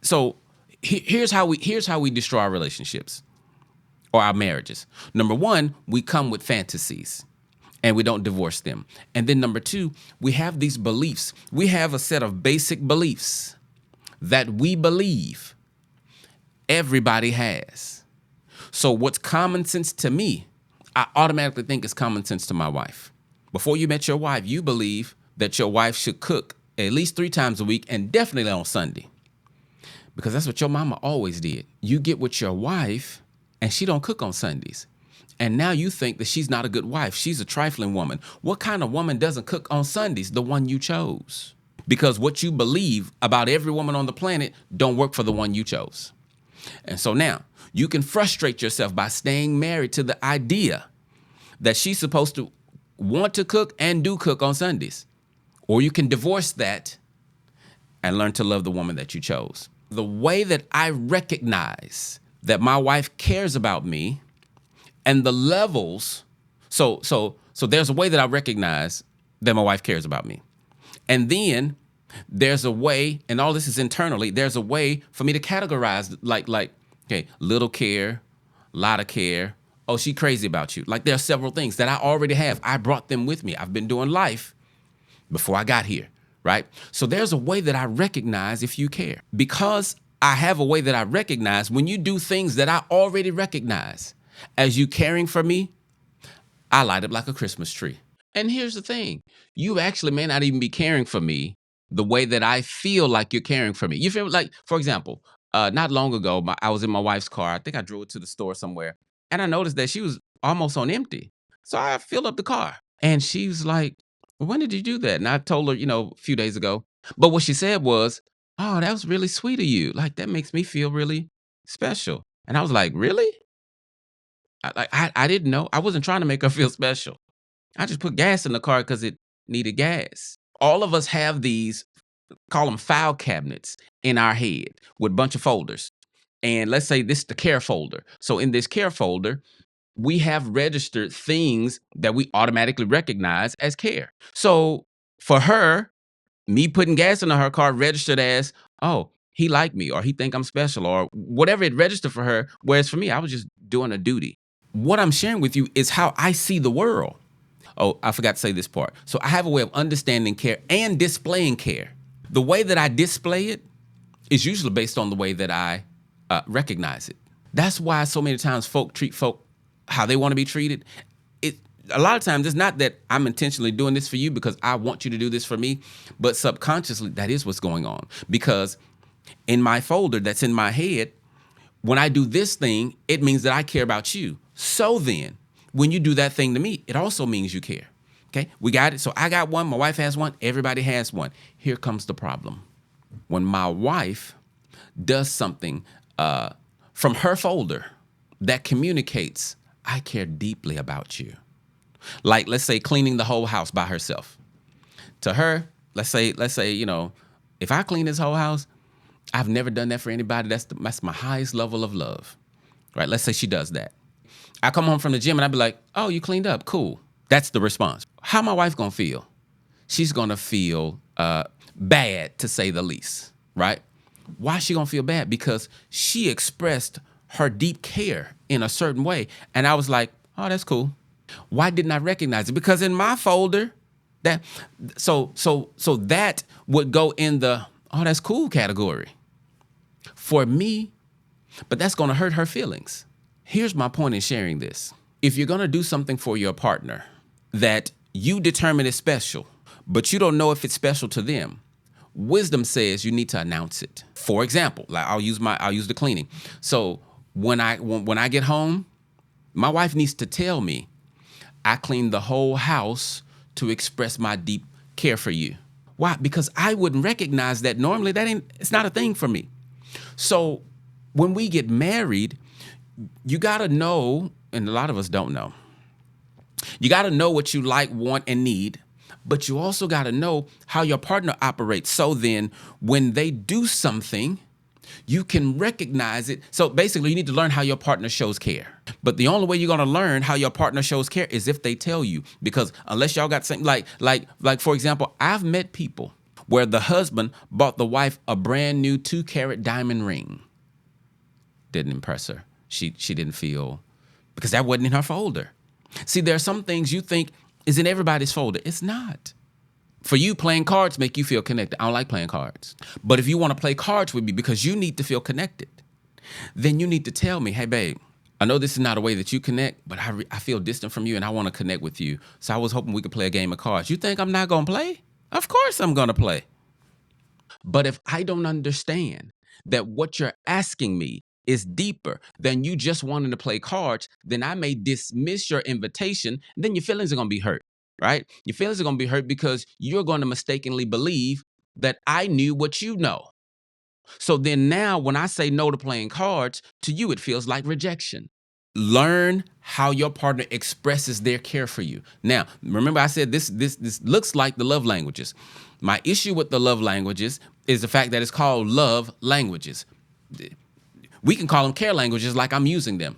So here's how we destroy our relationships or our marriages. Number one, we come with fantasies and we don't divorce them. And then number two, we have these beliefs. We have a set of basic beliefs that we believe everybody has. So what's common sense to me, I automatically think is common sense to my wife. Before you met your wife, you believe that your wife should cook at least 3 times a week and definitely on Sunday. Because that's what your mama always did. You get with your wife and she don't cook on Sundays. And now you think that she's not a good wife. She's a trifling woman. What kind of woman doesn't cook on Sundays? The one you chose. Because what you believe about every woman on the planet don't work for the one you chose. And so now you can frustrate yourself by staying married to the idea that she's supposed to want to cook and do cook on Sundays. Or you can divorce that and learn to love the woman that you chose. The way that I recognize that my wife cares about me and the levels, so there's a way that I recognize that my wife cares about me. And then there's a way, and all this is internally, there's a way for me to categorize like, okay, little care, lot of care. Oh, she crazy about you. Like there are several things that I already have. I brought them with me. I've been doing life before I got here, right? So there's a way that I recognize if you care. Because I have a way that I recognize when you do things that I already recognize as you caring for me, I light up like a Christmas tree. And here's the thing. You actually may not even be caring for me the way that I feel like you're caring for me. You feel like, for example, not long ago, I was in my wife's car. I think I drove it to the store somewhere. And I noticed that she was almost on empty. So I filled up the car. And she was like, when did you do that? And I told her, a few days ago. But what she said was, oh, that was really sweet of you. Like, that makes me feel really special. And I was like, really? I didn't know. I wasn't trying to make her feel special. I just put gas in the car because it needed gas. All of us have these, call them file cabinets in our head with a bunch of folders. And let's say this is the care folder. So in this care folder, we have registered things that we automatically recognize as care. So for her, me putting gas in her car registered as, oh, he liked me, or he think I'm special, or whatever it registered for her. Whereas for me, I was just doing a duty. What I'm sharing with you is how I see the world. Oh, I forgot to say this part. So I have a way of understanding care and displaying care. The way that I display it is usually based on the way that I recognize it. That's why so many times folk treat folk how they want to be treated. A lot of times it's not that I'm intentionally doing this for you because I want you to do this for me, but subconsciously that is what's going on. Because in my folder that's in my head, when I do this thing, it means that I care about you. So then, when you do that thing to me, it also means you care. Okay, we got it. So I got one, my wife has one, everybody has one. Here comes the problem. When my wife does something from her folder that communicates, I care deeply about you. Like, let's say cleaning the whole house by herself. To her, let's say, if I clean this whole house, I've never done that for anybody. That's my highest level of love, right? Let's say she does that. I come home from the gym and I'd be like, oh, you cleaned up. Cool. That's the response. How my wife gonna feel? She's gonna feel bad, to say the least, right? Why is she gonna feel bad? Because she expressed her deep care in a certain way. And I was like, oh, that's cool. Why didn't I recognize it? Because in my folder, that would go in the, oh, that's cool category for me, but that's going to hurt her feelings. Here's my point in sharing this. If you're going to do something for your partner that you determine is special, but you don't know if it's special to them, wisdom says you need to announce it. For example, like I'll use the cleaning. So when I get home, my wife needs to tell me, I cleaned the whole house to express my deep care for you. Why? Because I wouldn't recognize that normally. It's not a thing for me. So when we get married, you got to know, and a lot of us don't know, you got to know what you like, want, and need, but you also got to know how your partner operates. So then when they do something, you can recognize it. So basically, you need to learn how your partner shows care. But the only way you're going to learn how your partner shows care is if they tell you. Because unless y'all got something like for example, I've met people where the husband bought the wife a brand new 2-carat diamond ring. Didn't impress her. She didn't feel, because that wasn't in her folder. See, there are some things you think is in everybody's folder. It's not. For you, playing cards make you feel connected. I don't like playing cards. But if you want to play cards with me because you need to feel connected, then you need to tell me, hey, babe, I know this is not a way that you connect, but I feel distant from you and I want to connect with you. So I was hoping we could play a game of cards. You think I'm not going to play? Of course I'm going to play. But if I don't understand that what you're asking me is deeper than you just wanting to play cards, then I may dismiss your invitation. Then your feelings are going to be hurt, right? Your feelings are going to be hurt because you're going to mistakenly believe that I knew what you know. So then now when I say no to playing cards, to you it feels like rejection. Learn how your partner expresses their care for you. Now, remember I said this looks like the love languages. My issue with the love languages is the fact that it's called love languages. We can call them care languages like I'm using them,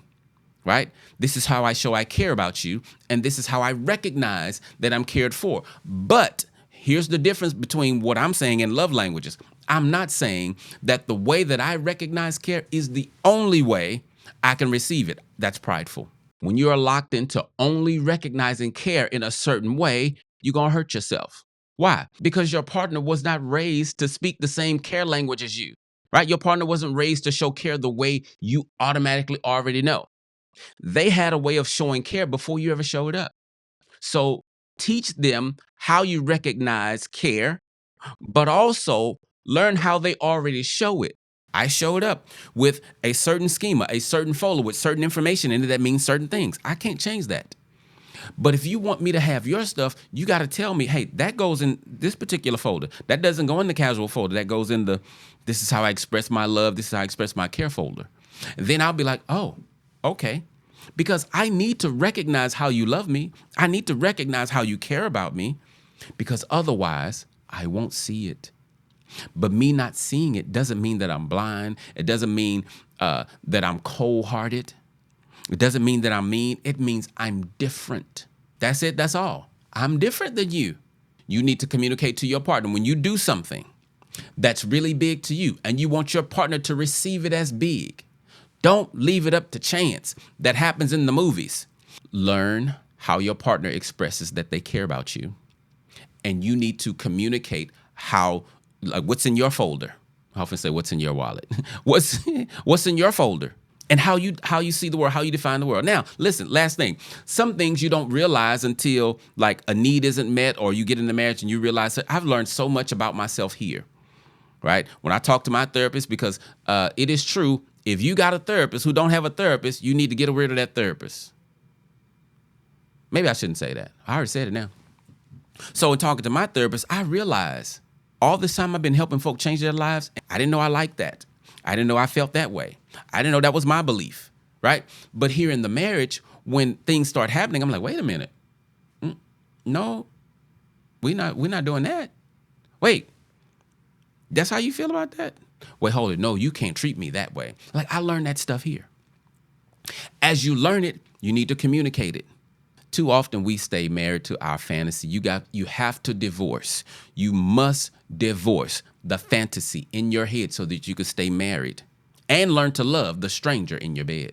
right? This is how I show I care about you, and this is how I recognize that I'm cared for. But here's the difference between what I'm saying and love languages. I'm not saying that the way that I recognize care is the only way I can receive it. That's prideful. When you are locked into only recognizing care in a certain way, you're going to hurt yourself. Why? Because your partner was not raised to speak the same care language as you, right? Your partner wasn't raised to show care the way you automatically already know. They had a way of showing care before you ever showed up. So teach them how you recognize care, but also learn how they already show it. I showed up with a certain schema, a certain folder with certain information in it that means certain things. I can't change that. But if you want me to have your stuff, you got to tell me, hey, that goes in this particular folder. That doesn't go in the casual folder. That goes in the, this is how I express my love. This is how I express my care folder. And then I'll be like, oh, okay. Because I need to recognize how you love me. I need to recognize how you care about me, because otherwise I won't see it. But me not seeing it doesn't mean that I'm blind. It doesn't mean that I'm cold-hearted. It doesn't mean that I'm mean. It means I'm different. That's it. That's all. I'm different than you. You need to communicate to your partner when you do something that's really big to you and you want your partner to receive it as big. Don't leave it up to chance. That happens in the movies. Learn how your partner expresses that they care about you. And you need to communicate how, like, what's in your folder. I often say, what's in your wallet? What's in your folder? And how you see the world, how you define the world. Now, listen, last thing. Some things you don't realize until like a need isn't met or you get in the marriage and you realize that I've learned so much about myself here, right? When I talk to my therapist, because it is true, if you got a therapist who don't have a therapist, you need to get rid of that therapist. Maybe I shouldn't say that. I already said it now. So in talking to my therapist, I realized all this time I've been helping folk change their lives, I didn't know I liked that. I didn't know I felt that way. I didn't know that was my belief, right? But here in the marriage, when things start happening, I'm like, wait a minute. No, we're not doing that. Wait, that's how you feel about that? Wait, hold it. No, you can't treat me that way. Like, I learned that stuff here. As you learn it, you need to communicate it. Too often we stay married to our fantasy. You have to divorce. You must divorce the fantasy in your head so that you can stay married and learn to love the stranger in your bed.